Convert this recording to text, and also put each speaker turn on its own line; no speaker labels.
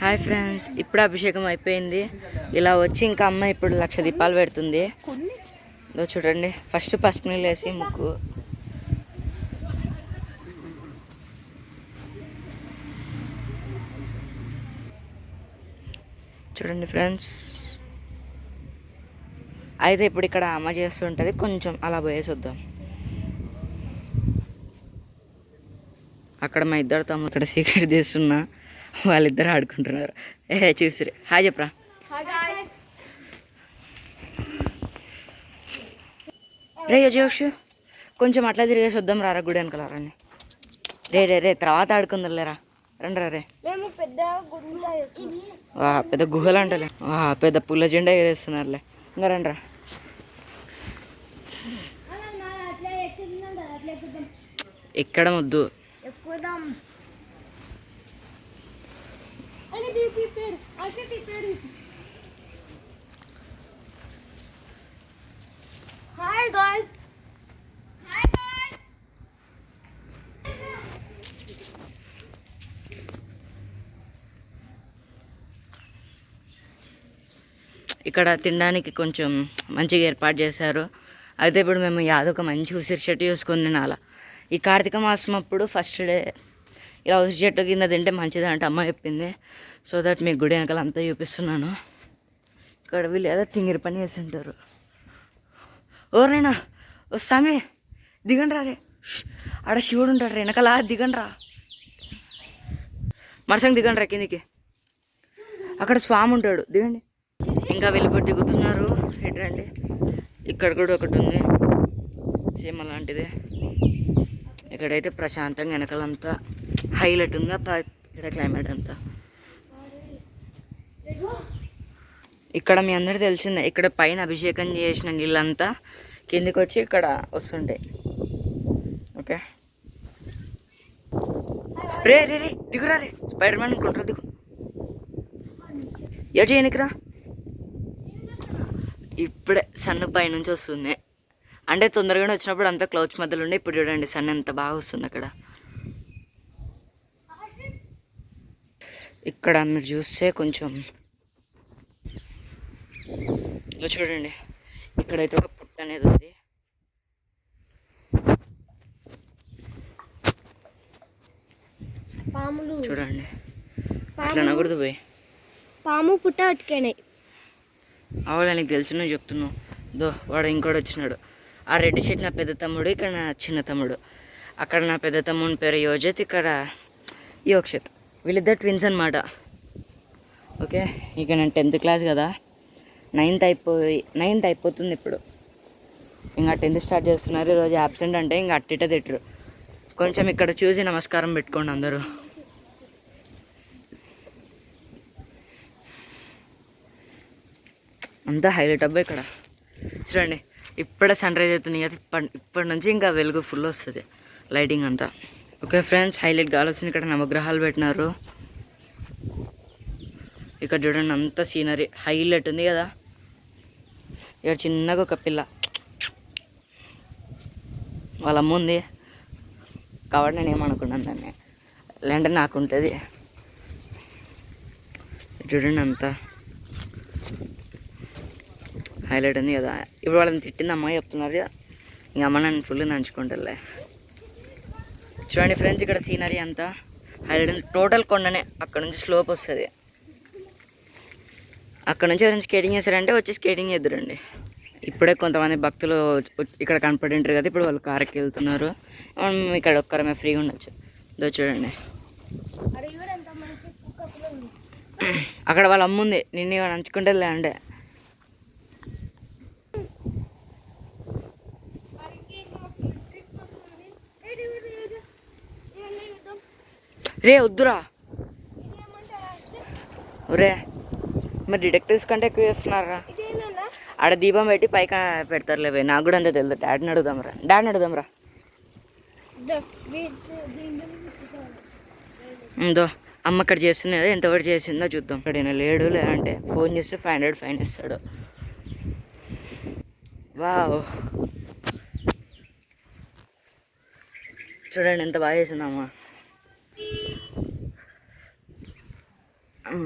Hi friends, ఇప్పుడు అభిషేకం అయిపోయింది. ఇలా వచ్చి ఇంకా అమ్మ ఇప్పుడు 1,00,000 దీపాలు పెడుతుంది. చూడండి, ఫస్ట్ పసుపు నీళ్ళు వేసి ముగ్గు. చూడండి ఫ్రెండ్స్, అయితే ఇప్పుడు ఇక్కడ అమ్మ చేస్తుంటుంది. కొంచెం అలా పోయేసి వద్దాం. అక్కడ మా ఇద్దరు తమ్ముడు ఇక్కడ సీక్రెట్ తీస్తున్నా, వాళ్ళిద్దరు ఆడుకుంటున్నారు. చూసిరే హాయ్ చెప్పరా. రే యజోక్షు, కొంచెం అట్లా తిరిగేసి వద్దాం రారా గుడి వెనకలారని. రే తర్వాత ఆడుకుందాం లేరా, రండి రా. రే పెద్ద గుహలు అంటలే, పెద్ద పుల్ల జెండా ఎగరేస్తున్నారులే. ఇంకా రండి రా. ఎక్కడం వద్దు.
Hi guys.
ఇక్కడ తినడానికి కొంచెం మంచిగా ఏర్పాటు చేశారు. అయితే ఇప్పుడు మేము యాదొక మంచి ఉసిరి చెట్టు చూసుకొని తినాలి. ఈ కార్తీక మాసం అప్పుడు ఫస్ట్ డే ఇలా ఉసిరి చెట్టు కింద తింటే మంచిది అంటే అమ్మ చెప్పింది. సో దట్ మీకు గుడి వెనకాల అంతా చూపిస్తున్నాను. ఇక్కడ వీళ్ళు ఏదో తింగిరి పని చేసి ఉంటారు. ఓరైనా వస్తామే, దిగండి రా. రే ఆడ శివుడు ఉంటాడు రా వెనకాల, దిగండి రా. మరసంగా దిగండి రా కిందికి, అక్కడ స్వామి ఉంటాడు, దిగండి. ఇంకా వెళ్ళిపోయి దిగుతున్నారు. ఎటండి, ఇక్కడ కూడా ఒకటి ఉంది సేమ్ అలాంటిదే. ఇక్కడైతే ప్రశాంతంగా వెనకాలంతా హైలైట్ ఉంది. ఇక్కడ క్లైమేట్ అంతా. ఇక్కడ మీ అందరికీ తెలిసిందే, ఇక్కడ పైన అభిషేకం చేసిన నీళ్ళంతా కిందికి వచ్చి ఇక్కడ వస్తుంటాయి. ఓకే, రే దిగురా. రే స్పైడర్ మ్యాన్ అనుకుంటారా, దిగు. ఏ చేయనికిరా. ఇప్పుడే సన్ పైనుంచి వస్తుంది, అంటే తొందరగానే వచ్చినప్పుడు అంతా క్లౌడ్స్ మధ్యలో ఉండే. ఇప్పుడు చూడండి సన్ ఎంత బాగా వస్తుంది అక్కడ. ఇక్కడ మీరు చూస్తే కొంచెం చూడండి, ఇక్కడైతే ఒక పుట్ట అనేది ఉంది. చూడండి, అట్లా నగరదు పోయి
పాము పుట్ట పట్టుకున్నాయి.
అవునా, నీకు తెలిసిన చెప్తున్నావు. వాడు ఇంకోటి వచ్చినాడు. ఆ రెడ్డి షర్ట్ నా పెద్ద తమ్ముడు, ఇక్కడ నా చిన్న తమ్ముడు. అక్కడ నా పెద్ద తమ్ముని పేరు యోజిత్, ఇక్కడ యోక్షిత్. వీళ్ళిద్దరు ట్విన్స్ అనమాట. ఓకే, ఇక నేను 10th క్లాస్ కదా, 9th అయిపోతుంది ఇప్పుడు. ఇంకా 10th స్టార్ట్ చేస్తున్నారు. ఈరోజు యాబ్సెంట్ అంటే ఇంకా అట్టిట తిట్టరు. కొంచెం ఇక్కడ చూసి నమస్కారం పెట్టుకోండి అందరూ. అంతా హైలైట్ అబ్బాయి ఇక్కడ. చూడండి, ఇప్పుడే సన్ రైజ్ అవుతుంది కదా, ఇప్పటి నుంచి ఇంకా వెలుగు ఫుల్ వస్తుంది, లైటింగ్ అంతా. ఓకే ఫ్రెండ్స్, హైలైట్ గాలి వస్తుంది. ఇక్కడ నవగ్రహాలు పెట్టినారు. ఇక్కడ చూడండి, అంత సీనరీ హైలైట్ ఉంది కదా. ఇక్కడ చిన్నగా ఒక పిల్ల వాళ్ళ అమ్మ ఉంది కాబట్టి నేను ఏమనుకున్నాను దాన్ని, లేదంటే నాకు ఉంటుంది. చూడండి అంతా హైలైట్ ఉంది కదా. ఇప్పుడు వాళ్ళని తిట్టింది అమ్మాయి చెప్తున్నారు, ఇంక అమ్మ నన్ను ఫుల్ నంచుకుంటారులే. చూడండి ఫ్రెండ్స్, ఇక్కడ సీనరీ అంతా హైలైట్ ఉంది. టోటల్ కొండనే, అక్కడ నుంచి స్లోప్ వస్తుంది. అక్కడ నుంచి ఎవరైనా స్కేటింగ్ చేశారంటే వచ్చి స్కేటింగ్ చేద్దరండి. ఇప్పుడే కొంతమంది భక్తులు ఇక్కడ కనపడి ఉంటారు కదా, ఇప్పుడు వాళ్ళు కారుకి వెళ్తున్నారు. మనం ఇక్కడ ఒక్కరమే ఫ్రీగా ఉండొచ్చు. చూడండి, అక్కడ వాళ్ళ అమ్మ ఉంది, నిన్ను నంచుకుంటే లేదంటే. రే వద్దురా. రే మరి డిటెక్టివ్స్ కంటే ఎక్కువ చేస్తున్నారా. ఆడ దీపం పెట్టి పైకి పెడతారులేవే, నాకు కూడా అంతే తెలియదు. డాడీని అడుగుదాంరా. అమ్మ అక్కడ చేస్తున్నది, ఎంతవరకు చేసిందో చూద్దాం. ఇక్కడ నేను లేడు, లేదంటే ఫోన్ చేస్తే 500 ఫైన్ ఇస్తాడు. వావ్, చూడండి ఎంత బాగా చేసిందమ్మా. ఆ.